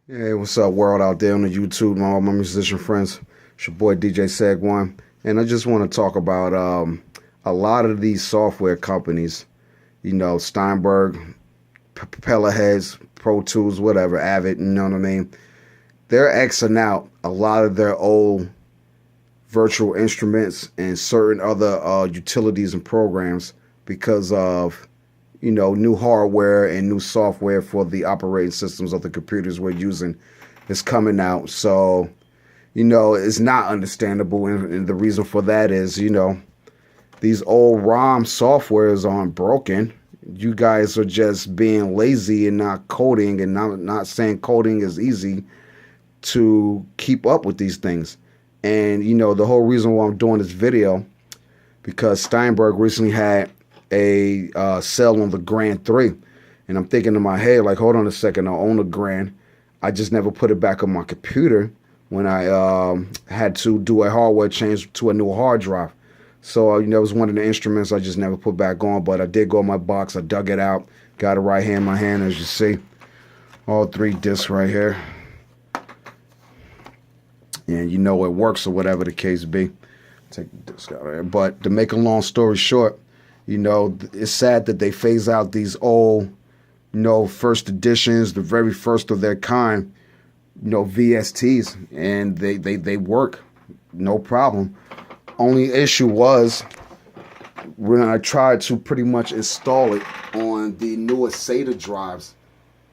Hey, what's up, world out there on the YouTube, all my musician friends? It's your boy DJ Seg1, and I just want to talk about a lot of these software companies. Steinberg, Propeller Heads, Pro Tools, whatever, Avid. You know what I mean? They're Xing out a lot of their old virtual instruments and certain other utilities and programs because of new hardware and new software for the operating systems of the computers we're using is coming out. So, it's not understandable. And the reason for that is, these old ROM softwares aren't broken. You guys are just being lazy and not coding, and not saying coding is easy to keep up with these things. And, the whole reason why I'm doing this video, because Steinberg recently had a sale on the Grand 3. And I'm thinking in my head, like, hold on a second, I own a Grand. I just never put it back on my computer when I had to do a hardware change to a new hard drive. So, it was one of the instruments I just never put back on, but I did go in my box, I dug it out, got it right here in my hand, as you see. All 3 discs right here. And it works, or whatever the case be. Take the disc out of there. But to make a long story short, it's sad that they phase out these old, first editions, the very first of their kind, VSTs, and they work, no problem. Only issue was when I tried to pretty much install it on the newer SATA drives,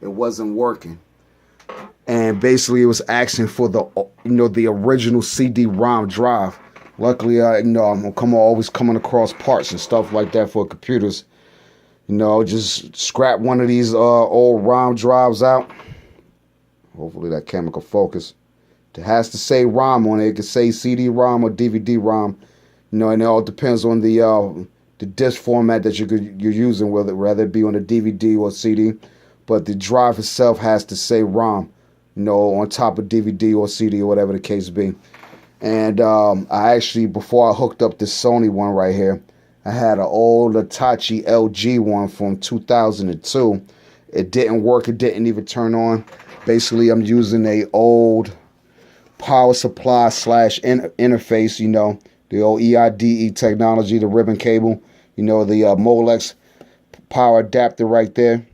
it wasn't working. And basically it was asking for the original CD-ROM drive. Luckily, I'm always coming across parts and stuff like that for computers. Just scrap one of these old ROM drives out. Hopefully that camera can focus. It has to say ROM on it. It can say CD-ROM or DVD-ROM. And it all depends on the disc format that you're using, whether it be on a DVD or CD. But the drive itself has to say ROM, on top of DVD or CD or whatever the case be. And I actually, before I hooked up this Sony one right here, I had an old Hitachi LG one from 2002. It didn't work. It didn't even turn on. Basically, I'm using a old power supply / interface, the old EIDE technology, the ribbon cable, the Molex power adapter right there.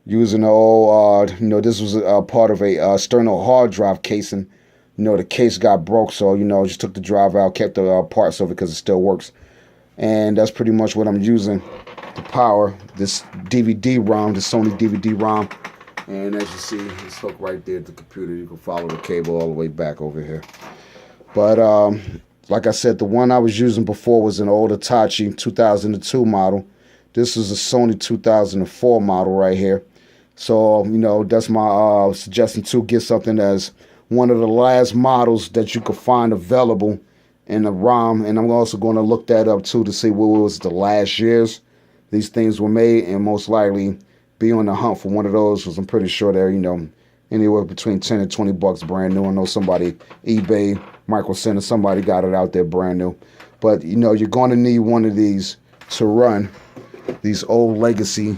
Using the old, this was part of a external hard drive casing. The case got broke, so, just took the drive out, kept the parts of it because it still works. And that's pretty much what I'm using to power this DVD-ROM, the Sony DVD-ROM. And as you see, it's hooked right there at the computer. You can follow the cable all the way back over here. But like I said, the one I was using before was an old Hitachi 2002 model. This is a Sony 2004 model right here. So, that's my suggestion to get something that's one of the last models that you could find available in the ROM. And I'm also going to look that up too to see what was the last years these things were made, and most likely be on the hunt for one of those, because I'm pretty sure they're, anywhere between 10 and 20 bucks brand new. I know somebody, eBay, Micro Center, somebody got it out there brand new. But, you're going to need one of these to run these old legacy,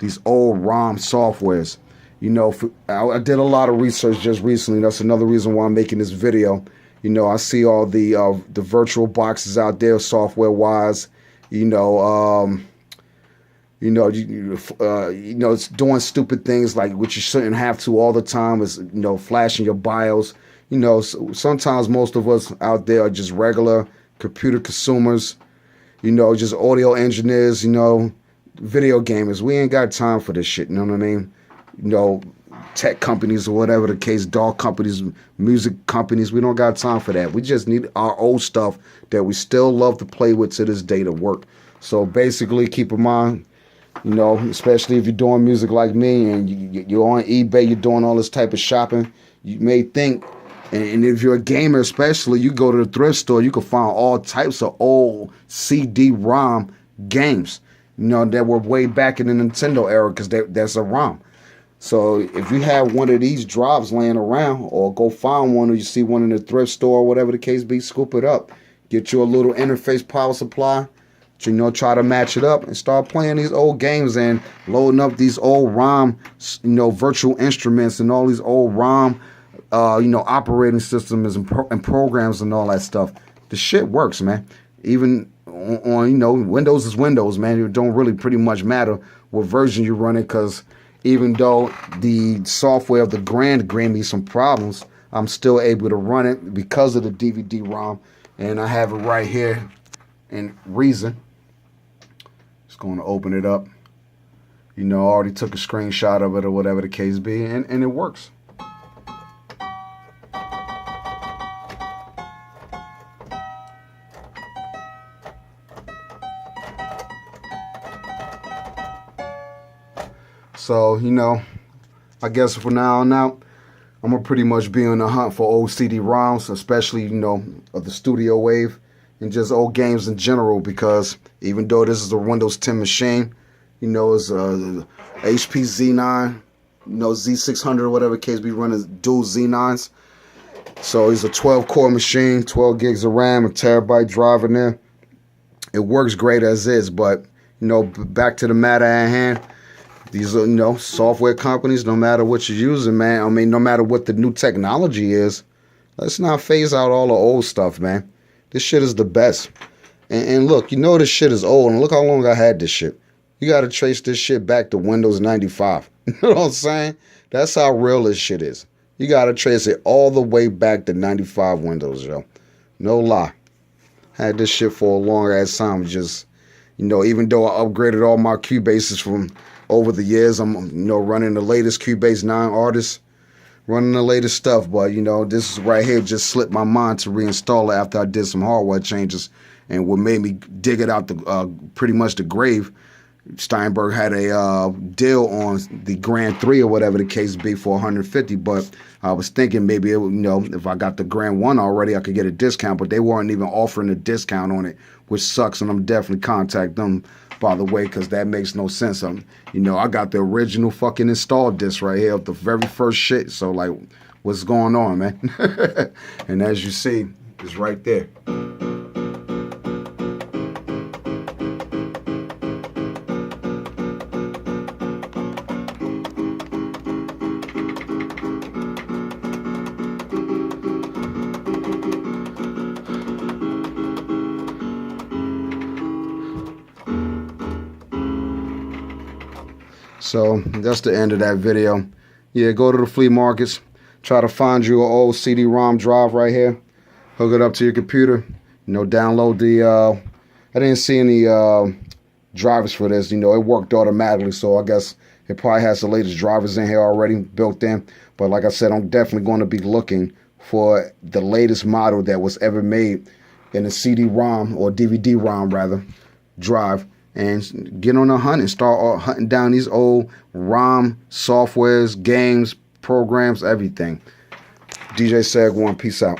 these old ROM softwares. I did a lot of research just recently. That's another reason why I'm making this video. I see all the virtual boxes out there, software wise. It's doing stupid things like which you shouldn't have to all the time. Is flashing your BIOS. So sometimes most of us out there are just regular computer consumers. Just audio engineers. Video gamers. We ain't got time for this shit. You know what I mean? Tech companies or whatever the case, dog companies, music companies, we don't got time for that. We just need our old stuff that we still love to play with to this day to work. So basically, keep in mind, especially if you're doing music like me and you're on eBay, you're doing all this type of shopping, you may think, and if you're a gamer especially, you go to the thrift store, you can find all types of old CD-ROM games, that were way back in the Nintendo era, because that's a ROM. So if you have one of these drives laying around, or go find one, or you see one in the thrift store, or whatever the case be, scoop it up. Get you a little interface power supply. you know, try to match it up and start playing these old games and loading up these old ROM, you know, virtual instruments and all these old ROM, you know, operating systems and programs and all that stuff. The shit works, man. Even on, you know, Windows is Windows, man. It don't really pretty much matter what version you're running, because even though the software of the Grand gave me some problems, I'm still able to run it because of the DVD-ROM, and I have it right here in Reason. Just going to open it up. You know, I already took a screenshot of it or whatever the case be, and it works. So, you know, I guess from now on out, I'm going to pretty much be on the hunt for old CD-ROMs, especially, you know, of the Studio Wave and just old games in general, because even though this is a Windows 10 machine, you know, it's a HP Z9, you know, Z600 or whatever case be running dual Z9s. So it's a 12-core machine, 12 gigs of RAM, a terabyte drive in there. It works great as is, but, you know, back to the matter at hand. These are, you know, software companies, no matter what you're using, man. I mean, no matter what the new technology is, let's not phase out all the old stuff, man. This shit is the best. And look, you know this shit is old, and look how long I had this shit. You got to trace this shit back to Windows 95. You know what I'm saying? That's how real this shit is. You got to trace it all the way back to 95 Windows, yo. No lie. Had this shit for a long ass time. Just, you know, even though I upgraded all my Cubases from over the years, I'm, you know, running the latest Cubase 9 artists, running the latest stuff. But, you know, this right here just slipped my mind to reinstall it after I did some hardware changes. And what made me dig it out the pretty much the grave, Steinberg had a deal on the Grand 3 or whatever the case be for $150. But I was thinking maybe, it would, you know, if I got the Grand 1 already, I could get a discount. But they weren't even offering a discount on it, which sucks. And I'm definitely contact them, by the way, because that makes no sense. You know, I got the original fucking installed disc right here of the very first shit. So, like, what's going on, man? And as you see, it's right there. So that's the end of that video. Yeah, go to the flea markets. Try to find you an old CD-ROM drive right here. Hook it up to your computer. You know, download the... I didn't see any drivers for this. You know, it worked automatically. So I guess it probably has the latest drivers in here already built in. But like I said, I'm definitely going to be looking for the latest model that was ever made in a CD-ROM, or DVD-ROM rather, drive. And get on a hunt and start hunting down these old ROM softwares, games, programs, everything. DJ Seg 1, peace out.